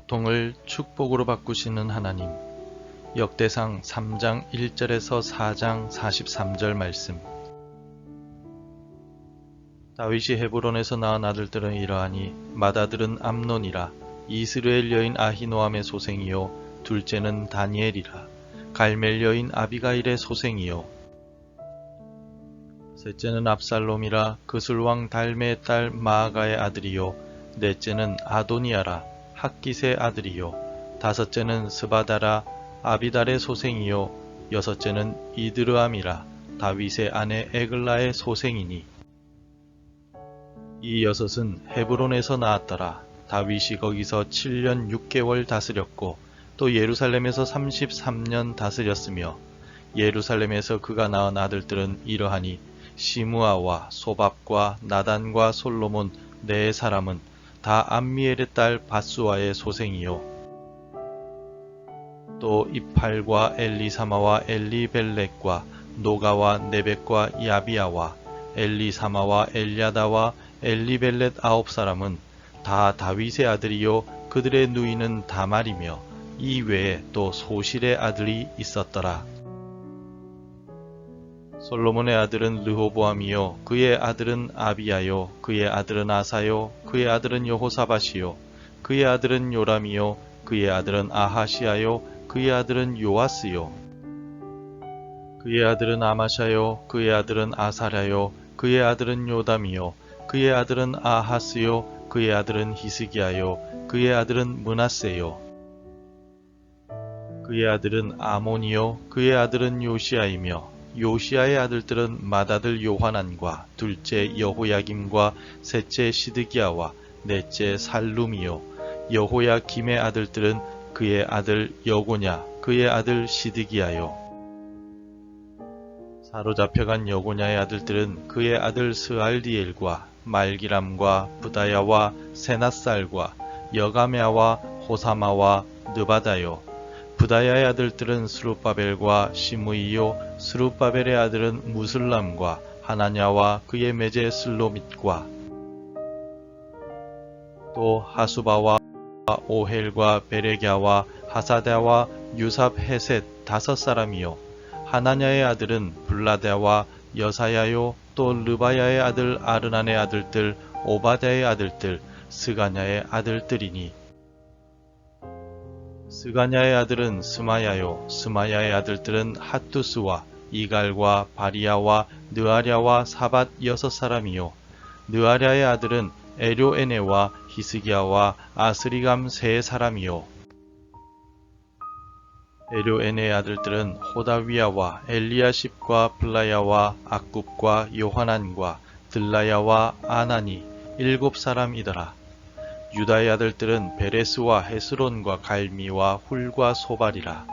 고통을 축복으로 바꾸시는 하나님. 역대상 3장 1절에서 4장 43절 말씀. 다윗이 헤브론에서 낳은 아들들은 이러하니 맏아들은 암논이라. 이스라엘 여인 아히노함의 소생이요 둘째는 다니엘이라. 갈멜 여인 아비가일의 소생이요 셋째는 압살롬이라. 그술왕 달메의 딸 마아가의 아들이요 넷째는 아도니아라. 학깃의 아들이요 다섯째는 스바다라. 아비달의 소생이요 여섯째는 이드르암이라. 다윗의 아내 에글라의 소생이니 이 여섯은 헤브론에서 나왔더라. 다윗이 거기서 7년 6개월 다스렸고 또 예루살렘에서 33년 다스렸으며 예루살렘에서 그가 낳은 아들들은 이러하니 시므아와 소밥과 나단과 솔로몬 네 사람은 다 암미엘의 딸 바수아의 소생이요 또 이팔과 엘리사마와 엘리벨렉과 노가와 네벡과 야비아와 엘리사마와 엘야다와 엘리벨렛 9사람은 다 다윗의 아들이요 그들의 누이는 다말이며 이 외에 또 소실의 아들이 있었더라. 솔로몬의 아들은 르호보암이요 그의 아들은 아비야요 그의 아들은 아사요 그의 아들은 여호사밧이요 그의 아들은 요람이요 그의 아들은 아하시야요 그의 아들은 요아스요 그의 아들은 아마샤요 그의 아들은 아사랴요 그의 아들은 요담이요 그의 아들은 아하스요 그의 아들은 히스기야요 그의 아들은 므낫세요 그의 아들은 아몬이요 그의 아들은 요시야이며 요시야의 아들들은 맏아들 요하난과 둘째 여호야김과 셋째 시드기야와 넷째 살룸이요 여호야김의 아들들은 그의 아들 여고냐 그의 아들 시드기야요 사로잡혀간 여고냐의 아들들은 그의 아들 스알디엘과 말기람과 부다야와 세낫살과 여가메아와 호사마와 느바다요 부다야의 아들들은 스룹바벨과 시므이요 스룹바벨의 아들은 무슬람과 하나냐와 그의 매제 슬로밋과 또 하수바와 오헬과 베레갸와 하사다와 유삽 헤셋 5사람이요 하나냐의 아들은 블라다와 여사야요 또 르바야의 아들 아르난의 아들들 오바다의 아들들 스가냐의 아들들이니 스가냐의 아들은 스마야요 스마야의 아들들은 핫두스와 이갈과 바리야와 느아랴와 사밧 6사람이요 느아랴의 아들은 에료에네와 히스기야와 아스리감 3사람이요 에료에네의 아들들은 호다위야와 엘리야십과 블라야와 악굽과 요하난과 들라야와 아나니 7사람이더라. 유다의 아들들은 베레스와 헤스론과 갈미와 훌과 소발이라.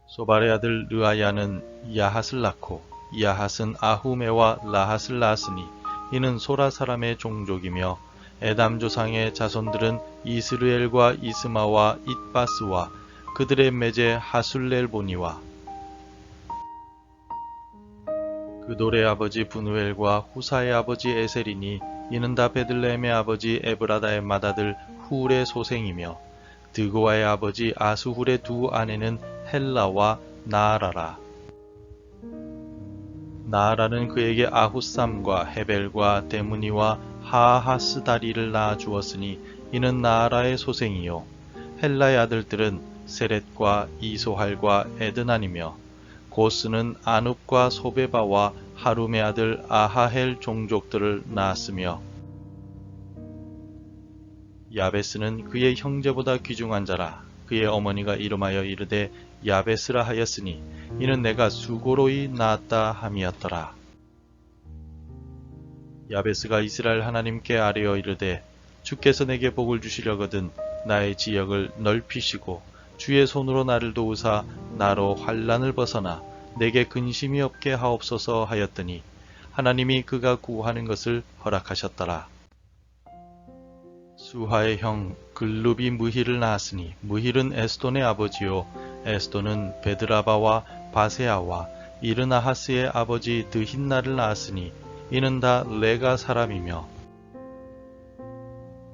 소발의 아들 르아야는 야핫을 낳고 야핫은 아후메와 라핫을 낳았으니 이는 소라 사람의 종족이며 에담 조상의 자손들은 이스르엘과 이스마와 잇바스와 그들의 매제 하술렐보니와 그돌의 아버지 분우엘과 후사의 아버지 에셀이니 이는 다 베들레헴의 아버지 에브라다의 맏아들 훌의 소생이며 드고아의 아버지 아수훌의 두 아내는 헬라와 나아라라. 나아라는 그에게 아후삼과 헤벨과 데무니와 하하스다리를 낳아 주었으니 이는 나아라의 소생이요 헬라의 아들들은 세렛과 이소할과 에드난이며 고스는 아눕과 소베바와 하룸의 아들 아하헬 종족들을 낳았으며 야베스는 그의 형제보다 귀중한 자라. 그의 어머니가 이름하여 이르되 야베스라 하였으니 이는 내가 수고로이 낳았다 함이었더라. 야베스가 이스라엘 하나님께 아뢰어 이르되 주께서 내게 복을 주시려거든 나의 지역을 넓히시고 주의 손으로 나를 도우사 나로 환난을 벗어나 내게 근심이 없게 하옵소서 하였더니 하나님이 그가 구하는 것을 허락하셨더라. 수하의 형 글룹이 무힐을 낳았으니 무힐은 에스돈의 아버지요 에스돈은 베드라바와 바세아와 이르나하스의 아버지 드힌나를 낳았으니 이는 다 레가 사람이며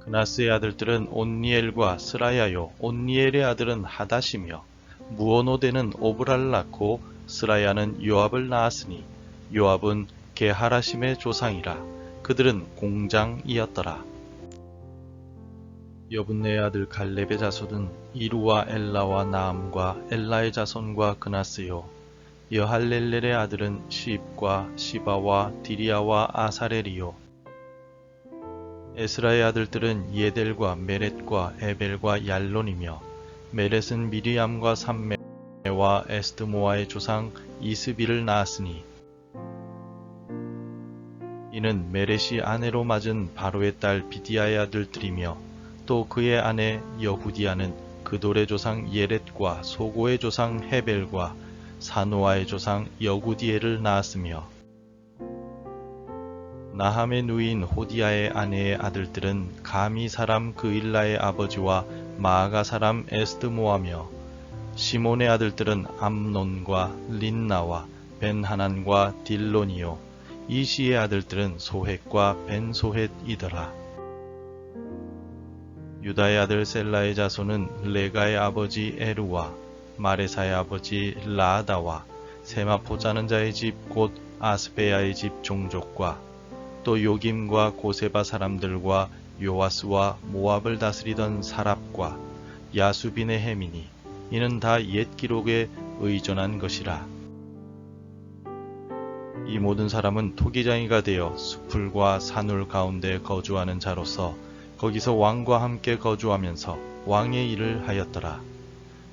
그나스의 아들들은 온니엘과 스라야요. 온니엘의 아들은 하닷이며 무오노데는 오브랄 낳고 스라야는 요압을 낳았으니 요압은 게하라심의 조상이라. 그들은 공장이었더라. 여분네의 아들 갈렙의 자손은 이루와 엘라와 나암과 엘라의 자손과 그나스요. 여할렐렐의 아들은 시입과 시바와 디리아와 아사렐이요. 에스라의 아들들은 예델과 메렛과 에벨과 얄론이며 메렛은 미리암과 삼메와 에스드모아의 조상 이스비를 낳았으니 이는 메렛이 아내로 맞은 바로의 딸 비디아의 아들들이며 또 그의 아내 여후디아는 그돌의 조상 예렛과 소고의 조상 헤벨과 사노아의 조상 여구디엘을 낳았으며 나함의 누이인 호디아의 아내의 아들들은 가미 사람 그일라의 아버지와 마아가 사람 에스드모아며 시몬의 아들들은 암논과 린나와 벤하난과 딜론이요. 이시의 아들들은 소헷과 벤소헷이더라. 유다의 아들 셀라의 자손은 레가의 아버지 에루와 마레사의 아버지 라아다와 세마포 짜는 자의 집 곧 아스베야의 집 종족과 또 요김과 고세바 사람들과 요아스와 모압을 다스리던 사랍과 야수빈의 해민이 이는 다 옛 기록에 의존한 것이라. 이 모든 사람은 토기장이가 되어 수풀과 산울 가운데 거주하는 자로서 거기서 왕과 함께 거주하면서 왕의 일을 하였더라.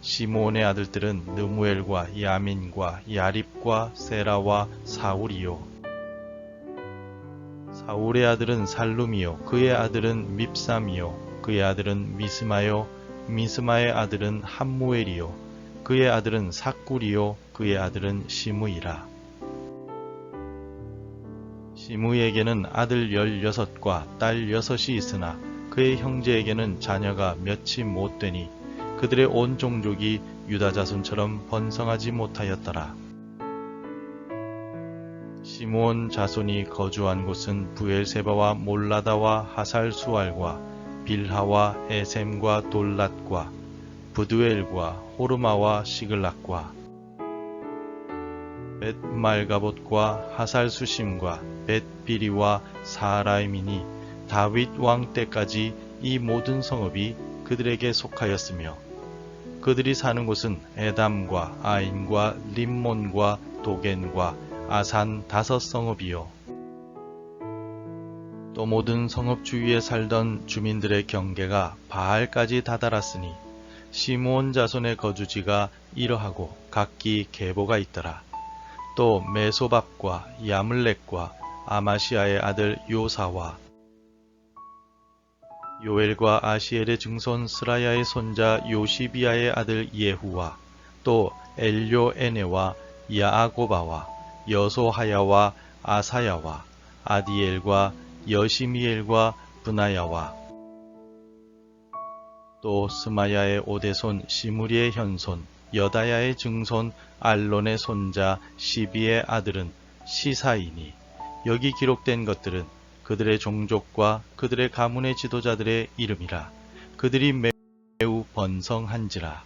시므온의 아들들은 느무엘과 야민과 야립과 세라와 사울이요. 사울의 아들은 살룸이요. 그의 아들은 밉삼이요. 그의 아들은 미스마요. 미스마의 아들은 함무엘이요. 그의 아들은 삭굴이요. 그의 아들은 시므이라. 시므에게는 아들 16과 딸 6이 있으나 그의 형제에게는 자녀가 몇이 못 되니 그들의 온 종족이 유다 자손처럼 번성하지 못하였더라. 시므온 자손이 거주한 곳은 부엘세바와 몰라다와 하살수알과 빌하와 에셈과 돌랏과 부두엘과 호르마와 시글락과 벳말가봇과 하살수심과 벳비리와 사라임이니 다윗 왕 때까지 이 모든 성읍이 그들에게 속하였으며 그들이 사는 곳은 에담과 아인과 림몬과 도겐과 아산 5성읍이요. 또 모든 성읍 주위에 살던 주민들의 경계가 바알까지 다다랐으니 시므온 자손의 거주지가 이러하고 각기 계보가 있더라. 또 메소밥과 야물렉과 아마시아의 아들 요사와 요엘과 아시엘의 증손 스라야의 손자 요시비아의 아들 예후와 또 엘료에네와 야아고바와 여소하야와 아사야와 아디엘과 여시미엘과 브나야와 또 스마야의 오대손 시무리의 현손 여다야의 증손 알론의 손자 시비의 아들은 시사이니 여기 기록된 것들은 그들의 종족과 그들의 가문의 지도자들의 이름이라. 그들이 매우 번성한지라.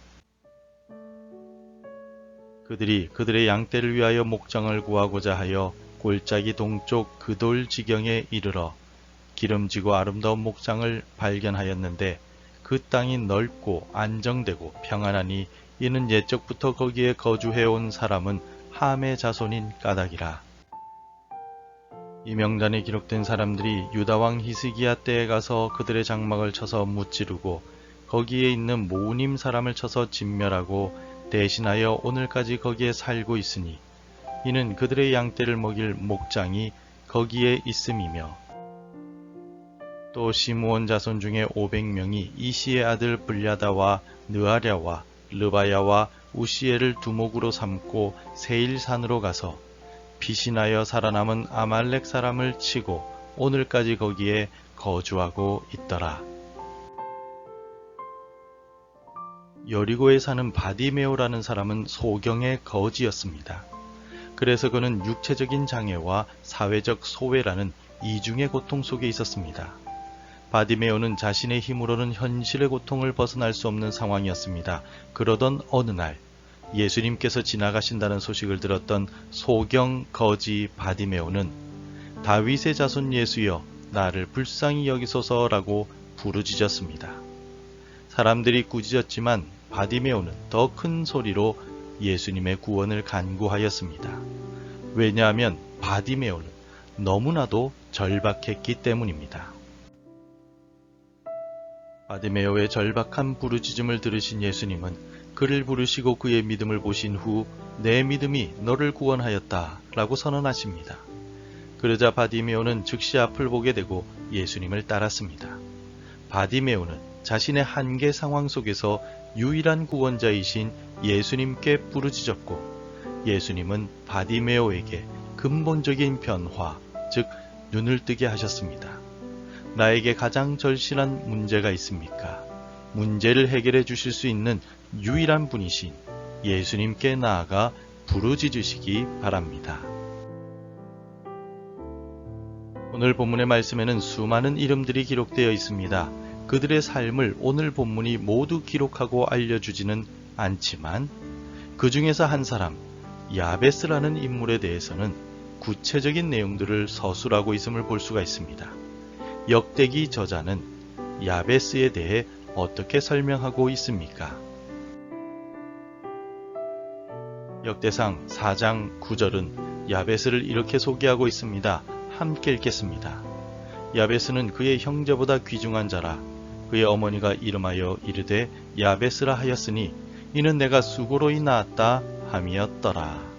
그들이 그들의 양떼를 위하여 목장을 구하고자 하여 골짜기 동쪽 그돌 지경에 이르러 기름지고 아름다운 목장을 발견하였는데 그 땅이 넓고 안정되고 평안하니 이는 옛적부터 거기에 거주해온 사람은 함의 자손인 까닭이라. 이 명단에 기록된 사람들이 유다왕 히스기야 때에 가서 그들의 장막을 쳐서 무찌르고 거기에 있는 모님 사람을 쳐서 진멸하고 대신하여 오늘까지 거기에 살고 있으니 이는 그들의 양떼를 먹일 목장이 거기에 있음이며 또 시므온 자손 중에 500명이 이시의 아들 블야다와 느아랴와 르바야와 우시엘을 두목으로 삼고 세일산으로 가서 피신하여 살아남은 아말렉 사람을 치고 오늘까지 거기에 거주하고 있더라. 여리고에 사는 바디메오라는 사람은 소경의 거지였습니다. 그래서 그는 육체적인 장애와 사회적 소외라는 이중의 고통 속에 있었습니다. 바디메오는 자신의 힘으로는 현실의 고통을 벗어날 수 없는 상황이었습니다. 그러던 어느 날 예수님께서 지나가신다는 소식을 들었던 소경 거지 바디메오는 다윗의 자손 예수여 나를 불쌍히 여기소서라고 부르짖었습니다. 사람들이 꾸짖었지만 바디메오는 더 큰 소리로 예수님의 구원을 간구하였습니다. 왜냐하면 바디메오는 너무나도 절박했기 때문입니다. 바디메오의 절박한 부르짖음을 들으신 예수님은 그를 부르시고 그의 믿음을 보신 후 내 믿음이 너를 구원하였다 라고 선언하십니다. 그러자 바디메오는 즉시 앞을 보게 되고 예수님을 따랐습니다. 바디메오는 자신의 한계 상황 속에서 유일한 구원자이신 예수님께 부르짖었고 예수님은 바디메오에게 근본적인 변화, 즉 눈을 뜨게 하셨습니다. 나에게 가장 절실한 문제가 있습니까? 문제를 해결해 주실 수 있는 유일한 분이신 예수님께 나아가 부르짖으시기 바랍니다. 오늘 본문의 말씀에는 수많은 이름들이 기록되어 있습니다. 그들의 삶을 오늘 본문이 모두 기록하고 알려주지는 않지만 그 중에서 한 사람, 야베스라는 인물에 대해서는 구체적인 내용들을 서술하고 있음을 볼 수가 있습니다. 역대기 저자는 야베스에 대해 어떻게 설명하고 있습니까? 역대상 4장 9절은 야베스를 이렇게 소개하고 있습니다. 함께 읽겠습니다. 야베스는 그의 형제보다 귀중한 자라. 그의 어머니가 이름하여 이르되 야베스라 하였으니 이는 내가 수고로이 낳았다 함이었더라.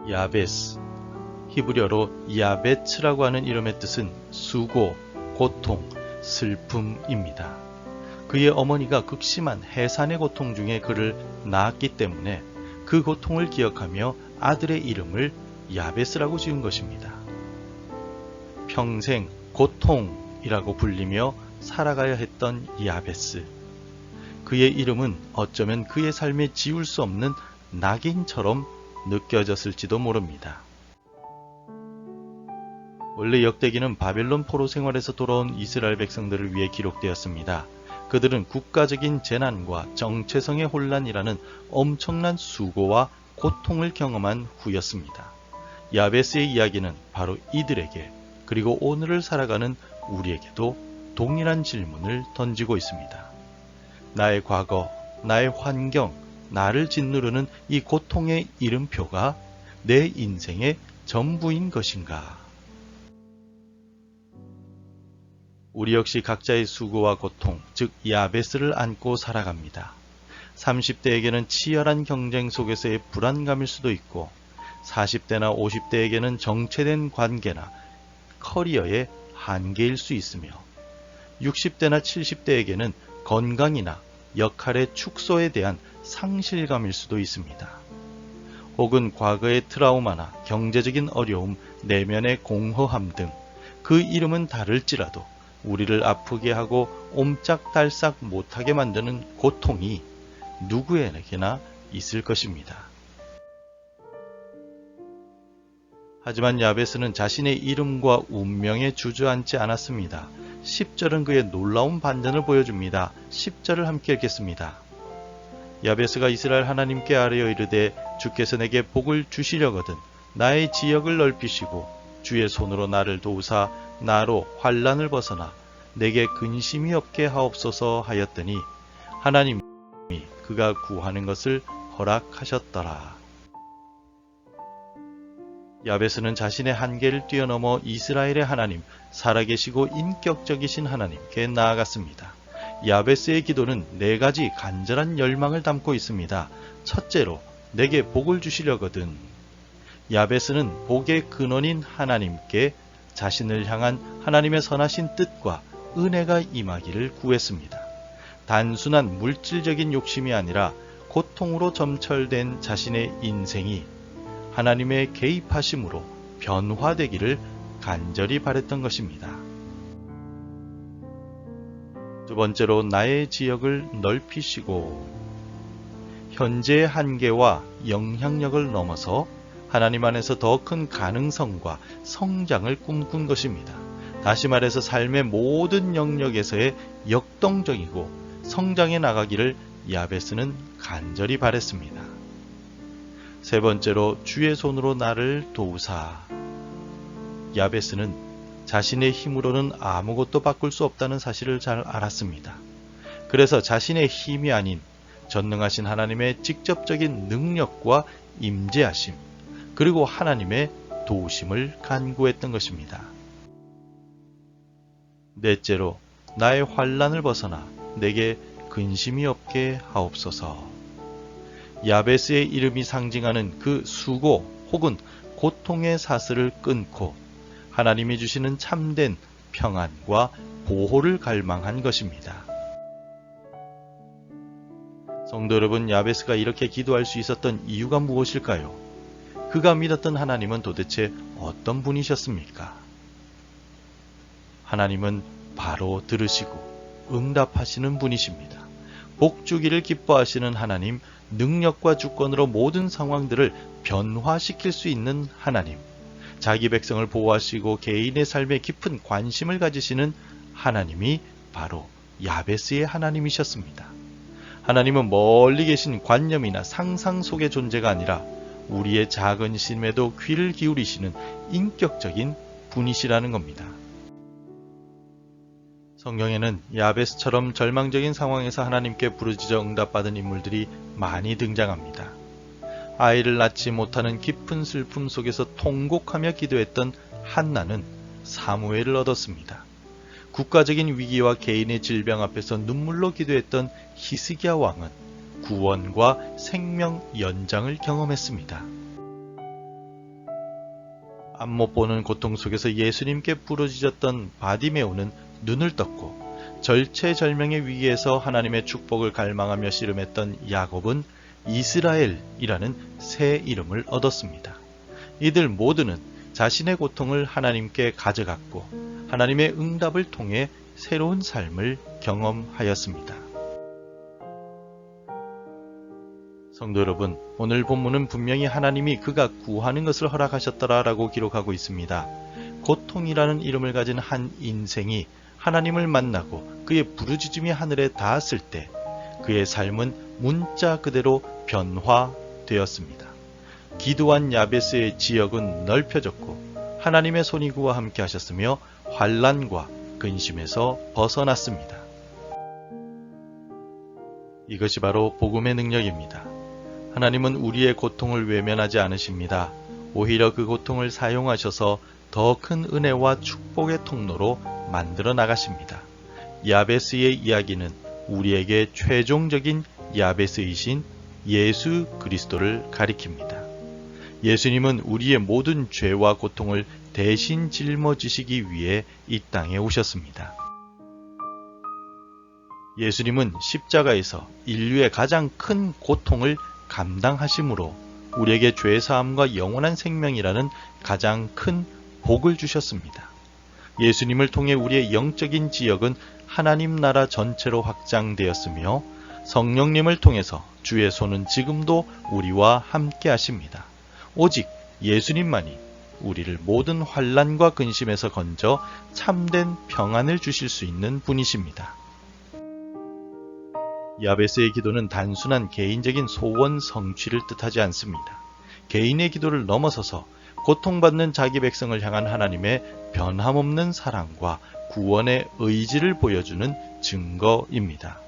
야베스, 히브리어로 야베츠라고 하는 이름의 뜻은 수고, 고통, 슬픔입니다. 그의 어머니가 극심한 해산의 고통 중에 그를 낳았기 때문에 그 고통을 기억하며 아들의 이름을 야베스라고 지은 것입니다. 평생 고통이라고 불리며 살아가야 했던 야베스. 그의 이름은 어쩌면 그의 삶에 지울 수 없는 낙인처럼 느껴졌을지도 모릅니다. 원래 역대기는 바벨론 포로 생활에서 돌아온 이스라엘 백성들을 위해 기록되었습니다. 그들은 국가적인 재난과 정체성의 혼란이라는 엄청난 수고와 고통을 경험한 후였습니다. 야베스의 이야기는 바로 이들에게 그리고 오늘을 살아가는 우리에게도 동일한 질문을 던지고 있습니다. 나의 과거, 나의 환경, 나를 짓누르는 이 고통의 이름표가 내 인생의 전부인 것인가? 우리 역시 각자의 수고와 고통, 즉 야베스를 안고 살아갑니다. 30대에게는 치열한 경쟁 속에서의 불안감일 수도 있고 40대나 50대에게는 정체된 관계나 커리어의 한계일 수 있으며 60대나 70대에게는 건강이나 역할의 축소에 대한 상실감일 수도 있습니다. 혹은 과거의 트라우마나 경제적인 어려움, 내면의 공허함 등 그 이름은 다를지라도 우리를 아프게 하고 옴짝달싹 못하게 만드는 고통이 누구에게나 있을 것입니다. 하지만 야베스는 자신의 이름과 운명에 주저앉지 않았습니다. 10절은 그의 놀라운 반전을 보여줍니다. 10절을 함께 읽겠습니다. 야베스가 이스라엘 하나님께 아뢰어 이르되 주께서 내게 복을 주시려거든 나의 지역을 넓히시고 주의 손으로 나를 도우사 나로 환난을 벗어나 내게 근심이 없게 하옵소서 하였더니 하나님이 그가 구하는 것을 허락하셨더라. 야베스는 자신의 한계를 뛰어넘어 이스라엘의 하나님, 살아계시고 인격적이신 하나님께 나아갔습니다. 야베스의 기도는 4가지 간절한 열망을 담고 있습니다. 첫째로 내게 복을 주시려거든. 야베스는 복의 근원인 하나님께 자신을 향한 하나님의 선하신 뜻과 은혜가 임하기를 구했습니다. 단순한 물질적인 욕심이 아니라 고통으로 점철된 자신의 인생이 하나님의 개입하심으로 변화되기를 간절히 바랬던 것입니다. 두 번째로 나의 지역을 넓히시고 현재의 한계와 영향력을 넘어서 하나님 안에서 더 큰 가능성과 성장을 꿈꾼 것입니다. 다시 말해서 삶의 모든 영역에서의 역동적이고 성장해 나가기를 야베스는 간절히 바랬습니다. 세 번째로 주의 손으로 나를 도우사. 야베스는 자신의 힘으로는 아무것도 바꿀 수 없다는 사실을 잘 알았습니다. 그래서 자신의 힘이 아닌 전능하신 하나님의 직접적인 능력과 임재하심, 그리고 하나님의 도우심을 간구했던 것입니다. 넷째로 나의 환난을 벗어나 내게 근심이 없게 하옵소서. 야베스의 이름이 상징하는 그 수고 혹은 고통의 사슬을 끊고 하나님이 주시는 참된 평안과 보호를 갈망한 것입니다. 성도 여러분, 야베스가 이렇게 기도할 수 있었던 이유가 무엇일까요? 그가 믿었던 하나님은 도대체 어떤 분이셨습니까? 하나님은 바로 들으시고 응답하시는 분이십니다. 복주기를 기뻐하시는 하나님, 능력과 주권으로 모든 상황들을 변화시킬 수 있는 하나님, 자기 백성을 보호하시고 개인의 삶에 깊은 관심을 가지시는 하나님이 바로 야베스의 하나님이셨습니다. 하나님은 멀리 계신 관념이나 상상 속의 존재가 아니라 우리의 작은 심에도 귀를 기울이시는 인격적인 분이시라는 겁니다. 성경에는 야베스처럼 절망적인 상황에서 하나님께 부르짖어 응답받은 인물들이 많이 등장합니다. 아이를 낳지 못하는 깊은 슬픔 속에서 통곡하며 기도했던 한나는 사무엘을 얻었습니다. 국가적인 위기와 개인의 질병 앞에서 눈물로 기도했던 히스기야 왕은 구원과 생명 연장을 경험했습니다. 앞 못 보는 고통 속에서 예수님께 부르짖었던 바디메오는 눈을 떴고, 절체절명의 위기에서 하나님의 축복을 갈망하며 씨름했던 야곱은 이스라엘이라는 새 이름을 얻었습니다. 이들 모두는 자신의 고통을 하나님께 가져갔고 하나님의 응답을 통해 새로운 삶을 경험하였습니다. 성도 여러분, 오늘 본문은 분명히 하나님이 그가 구하는 것을 허락하셨더라라고 기록하고 있습니다. 고통이라는 이름을 가진 한 인생이 하나님을 만나고 그의 부르짖음이 하늘에 닿았을 때 그의 삶은 문자 그대로 변화되었습니다. 기도한 야베스의 지역은 넓혀졌고 하나님의 손이 그와 함께 하셨으며 환난과 근심에서 벗어났습니다. 이것이 바로 복음의 능력입니다. 하나님은 우리의 고통을 외면하지 않으십니다. 오히려 그 고통을 사용하셔서 더 큰 은혜와 축복의 통로로 만들어 나가십니다. 야베스의 이야기는 우리에게 최종적인 야베스이신 예수 그리스도를 가리킵니다. 예수님은 우리의 모든 죄와 고통을 대신 짊어지시기 위해 이 땅에 오셨습니다. 예수님은 십자가에서 인류의 가장 큰 고통을 감당하심으로 우리에게 죄사함과 영원한 생명이라는 가장 큰 복을 주셨습니다. 예수님을 통해 우리의 영적인 지역은 하나님 나라 전체로 확장되었으며 성령님을 통해서 주의 손은 지금도 우리와 함께 하십니다. 오직 예수님만이 우리를 모든 환난과 근심에서 건져 참된 평안을 주실 수 있는 분이십니다. 야베스의 기도는 단순한 개인적인 소원 성취를 뜻하지 않습니다. 개인의 기도를 넘어서서 고통받는 자기 백성을 향한 하나님의 변함없는 사랑과 구원의 의지를 보여주는 증거입니다.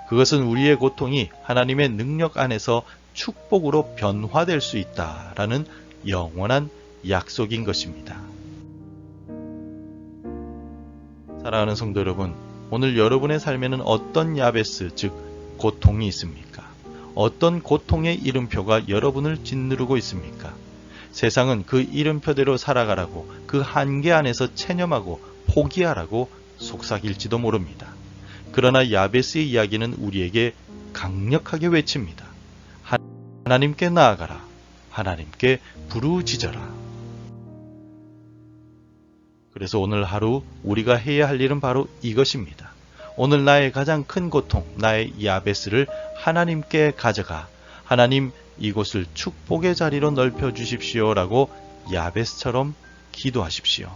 그것은 우리의 고통이 하나님의 능력 안에서 축복으로 변화될 수 있다라는 영원한 약속인 것입니다. 사랑하는 성도 여러분, 오늘 여러분의 삶에는 어떤 야베스, 즉 고통이 있습니까? 어떤 고통의 이름표가 여러분을 짓누르고 있습니까? 세상은 그 이름표대로 살아가라고, 그 한계 안에서 체념하고 포기하라고 속삭일지도 모릅니다. 그러나 야베스의 이야기는 우리에게 강력하게 외칩니다. 하나님께 나아가라. 하나님께 부르짖어라. 그래서 오늘 하루 우리가 해야 할 일은 바로 이것입니다. 오늘 나의 가장 큰 고통, 나의 야베스를 하나님께 가져가 하나님 이곳을 축복의 자리로 넓혀 주십시오 라고 야베스처럼 기도하십시오.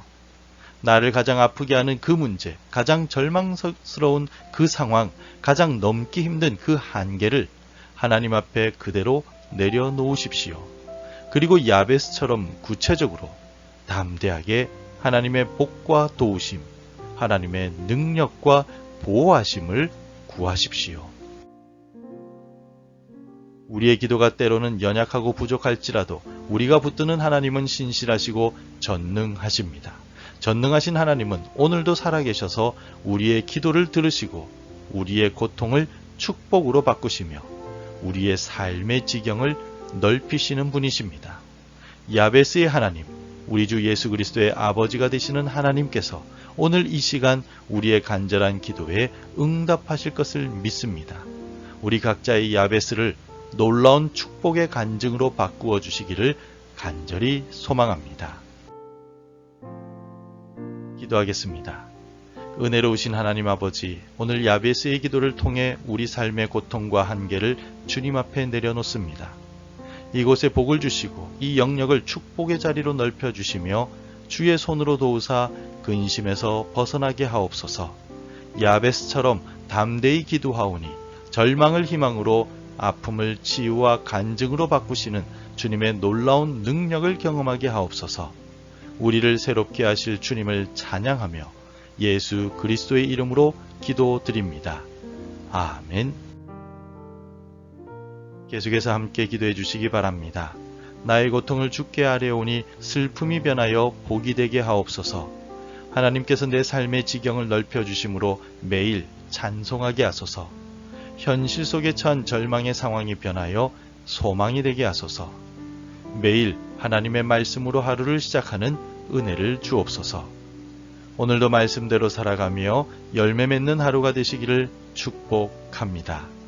나를 가장 아프게 하는 그 문제, 가장 절망스러운 그 상황, 가장 넘기 힘든 그 한계를 하나님 앞에 그대로 내려놓으십시오. 그리고 야베스처럼 구체적으로 담대하게 하나님의 복과 도우심, 하나님의 능력과 보호하심을 구하십시오. 우리의 기도가 때로는 연약하고 부족할지라도 우리가 붙드는 하나님은 신실하시고 전능하십니다. 전능하신 하나님은 오늘도 살아계셔서 우리의 기도를 들으시고 우리의 고통을 축복으로 바꾸시며 우리의 삶의 지경을 넓히시는 분이십니다. 야베스의 하나님, 우리 주 예수 그리스도의 아버지가 되시는 하나님께서 오늘 이 시간 우리의 간절한 기도에 응답하실 것을 믿습니다. 우리 각자의 야베스를 놀라운 축복의 간증으로 바꾸어 주시기를 간절히 소망합니다. 기도하겠습니다. 은혜로우신 하나님 아버지, 오늘 야베스의 기도를 통해 우리 삶의 고통과 한계를 주님 앞에 내려놓습니다. 이곳에 복을 주시고 이 영역을 축복의 자리로 넓혀주시며 주의 손으로 도우사 근심에서 벗어나게 하옵소서. 야베스처럼 담대히 기도하오니 절망을 희망으로 아픔을 치유와 간증으로 바꾸시는 주님의 놀라운 능력을 경험하게 하옵소서. 우리를 새롭게 하실 주님을 찬양하며 예수 그리스도의 이름으로 기도드립니다. 아멘. 계속해서 함께 기도해 주시기 바랍니다. 나의 고통을 주께 아뢰오니 슬픔이 변하여 복이 되게 하옵소서. 하나님께서 내 삶의 지경을 넓혀주심으로 매일 찬송하게 하소서. 현실 속에 처한 절망의 상황이 변하여 소망이 되게 하소서. 매일 하나님의 말씀으로 하루를 시작하는 은혜를 주옵소서. 오늘도 말씀대로 살아가며 열매 맺는 하루가 되시기를 축복합니다.